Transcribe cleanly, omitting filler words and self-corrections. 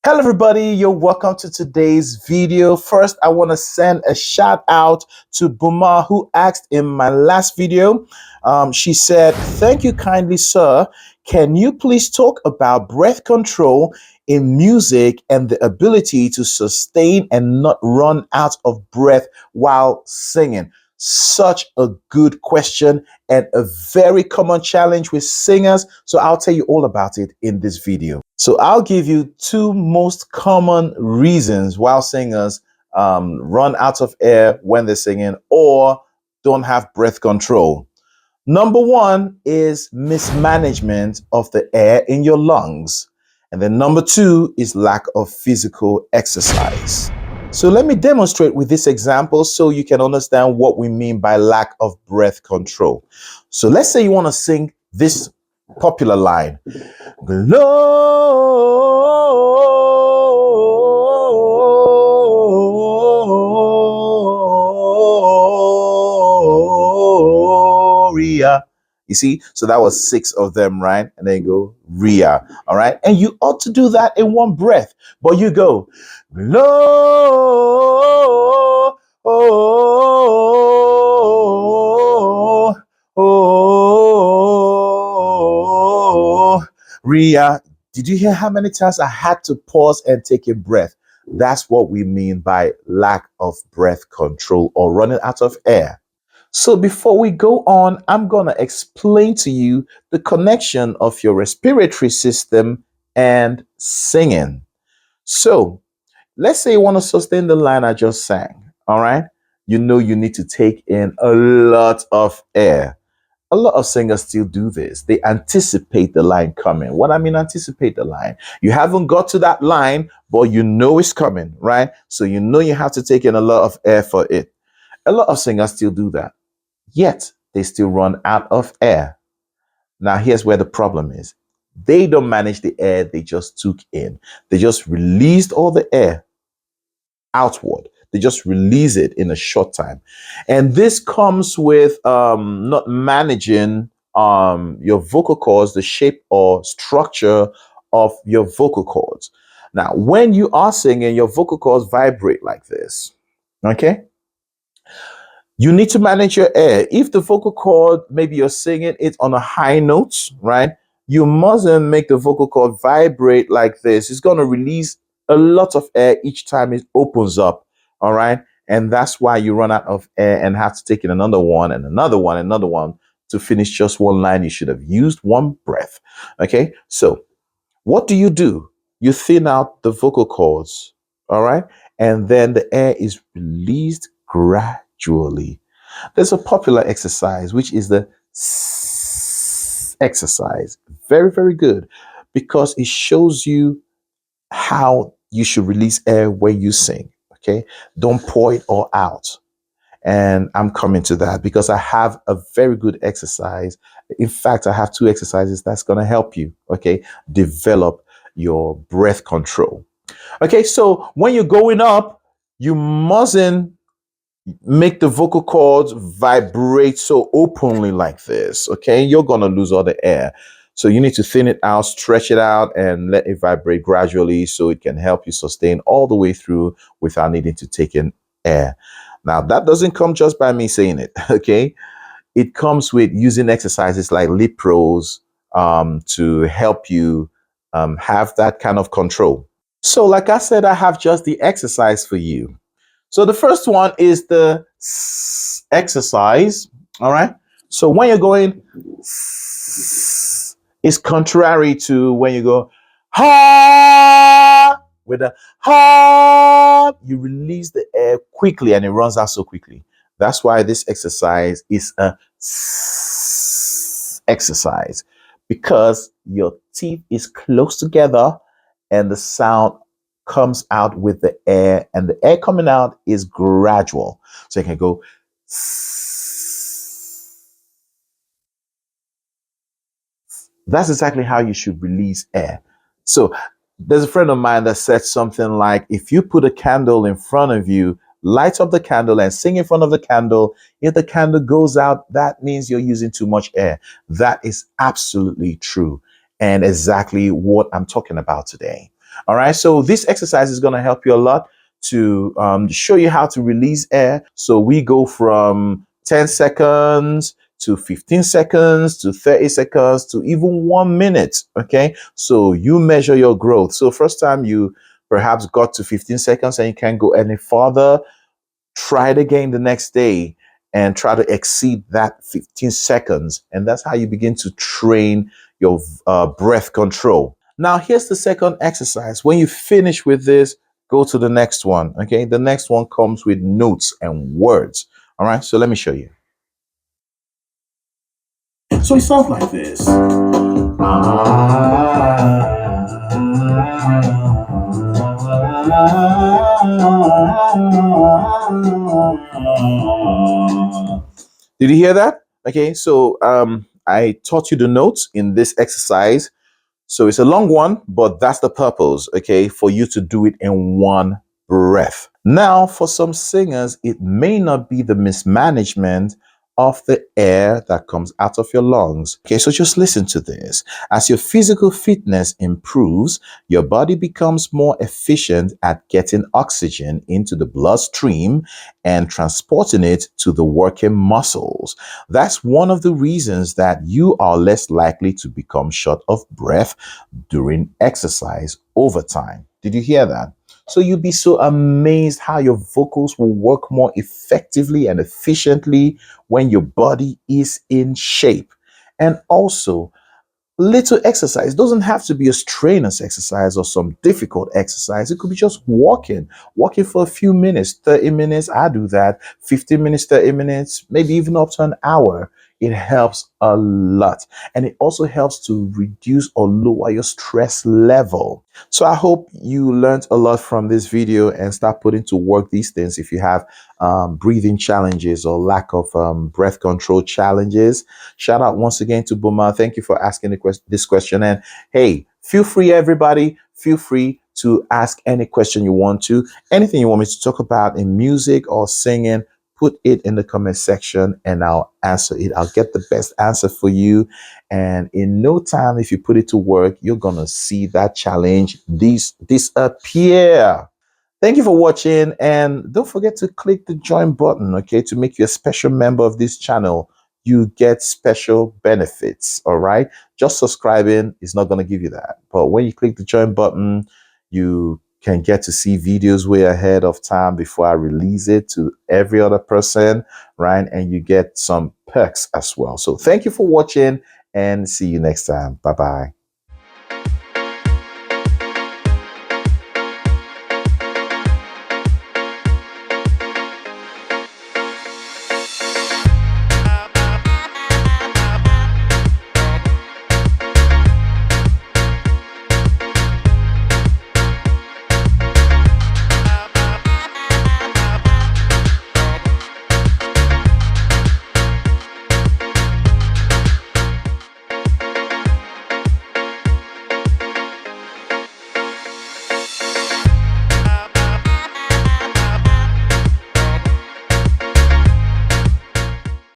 Hello everybody, you're welcome to today's video. First, I want to send a shout out to Buma who asked in my last video. She said, "Thank you kindly, sir. Can you please talk about breath control in music and the ability to sustain and not run out of breath while singing?" Such a good question and a very common challenge with singers. So I'll tell you all about it in this video. So I'll give you two most common reasons why singers run out of air when they're singing or don't have breath control. Number one is mismanagement of the air in your lungs. And then number two is lack of physical exercise. So let me demonstrate with this example so you can understand what we mean by lack of breath control. So let's say you want to sing this popular line. Gloria. You see, so that was six of them, right? And then you go Ria. All right. And you ought to do that in one breath, but you go Ria. Did you hear how many times I had to pause and take a breath? That's what we mean by lack of breath control or running out of air. So before we go on, I'm going to explain to you the connection of your respiratory system and singing. So let's say you want to sustain the line I just sang. All right. You know you need to take in a lot of air. A lot of singers still do this. They anticipate the line coming. What I mean, anticipate the line. You haven't got to that line, but you know it's coming, right? So you know you have to take in a lot of air for it. A lot of singers still do that, yet they still run out of air. Now, here's where the problem is. They don't manage the air they just took in. They just released all the air outward. They just release it in a short time. And this comes with not managing your vocal cords, the shape or structure of your vocal cords. Now, when you are singing, your vocal cords vibrate like this. Okay? You need to manage your air. If the vocal cord, maybe you're singing it on a high note, right? You mustn't make the vocal cord vibrate like this. It's going to release a lot of air each time it opens up. All right. And that's why you run out of air and have to take in another one and another one, and another one to finish just one line. You should have used one breath. Okay. So what do? You thin out the vocal cords. All right. And then the air is released gradually. There's a popular exercise, which is the exercise. Very, very good because it shows you how you should release air when you sing. Okay. Don't pour it all out. And I'm coming to that because I have a very good exercise. In fact, I have two exercises that's going to help you, okay, develop your breath control. Okay, so when you're going up, you mustn't make the vocal cords vibrate so openly like this, okay? You're going to lose all the air. So you need to thin it out, stretch it out, and let it vibrate gradually so it can help you sustain all the way through without needing to take in air. Now, that doesn't come just by me saying it, okay? It comes with using exercises like lip rolls to help you have that kind of control. So, like I said, I have just the exercise for you. So, the first one is the exercise, all right? So, when you're going, it's contrary to when you go, ha! With the ha, you release the air quickly and it runs out so quickly. That's why this exercise is a exercise, because your teeth is close together and the sound comes out with the air, and the air coming out is gradual. So you can go. That's exactly how you should release air. So there's a friend of mine that said something like, if you put a candle in front of you, light up the candle and sing in front of the candle. If the candle goes out, that means you're using too much air. That is absolutely true and exactly what I'm talking about today. All right. So this exercise is going to help you a lot to show you how to release air. So we go from 10 seconds to 15 seconds to 30 seconds to even 1 minute. Okay. So you measure your growth. So first time you perhaps got to 15 seconds and you can't go any further, try it again the next day and try to exceed that 15 seconds. And that's how you begin to train your breath control. Now, here's the second exercise. When you finish with this, go to the next one. Okay. The next one comes with notes and words. All right. So let me show you. So it sounds like this. Did you hear that? Okay, so I taught you the notes in this exercise. So it's a long one, but that's the purpose, okay, for you to do it in one breath. Now, for some singers, it may not be the mismanagement of the air that comes out of your lungs. Okay, so just listen to this. As your physical fitness improves, your body becomes more efficient at getting oxygen into the bloodstream and transporting it to the working muscles. That's one of the reasons that you are less likely to become short of breath during exercise over time. Did you hear that? So you'd be so amazed how your vocals will work more effectively and efficiently when your body is in shape. And also, little exercise doesn't have to be a strenuous exercise or some difficult exercise. It could be just walking for a few minutes, 30 minutes. I do that, 15 minutes, 30 minutes, maybe even up to an hour. It helps a lot. And it also helps to reduce or lower your stress level. So I hope you learned a lot from this video and start putting to work these things. If you have breathing challenges or lack of breath control challenges, shout out once again to Buma. Thank you for asking this question. And hey, feel free, everybody, feel free to ask any question you want to. Anything you want me to talk about in music or singing, put it in the comment section and I'll answer it. I'll get the best answer for you. And in no time, if you put it to work, you're going to see that challenge disappear. Thank you for watching, and don't forget to click the join button, okay, to make you a special member of this channel. You get special benefits, all right? Just subscribing is not going to give you that. But when you click the join button, you can get to see videos way ahead of time before I release it to every other person, right? And you get some perks as well. So thank you for watching and see you next time. Bye-bye.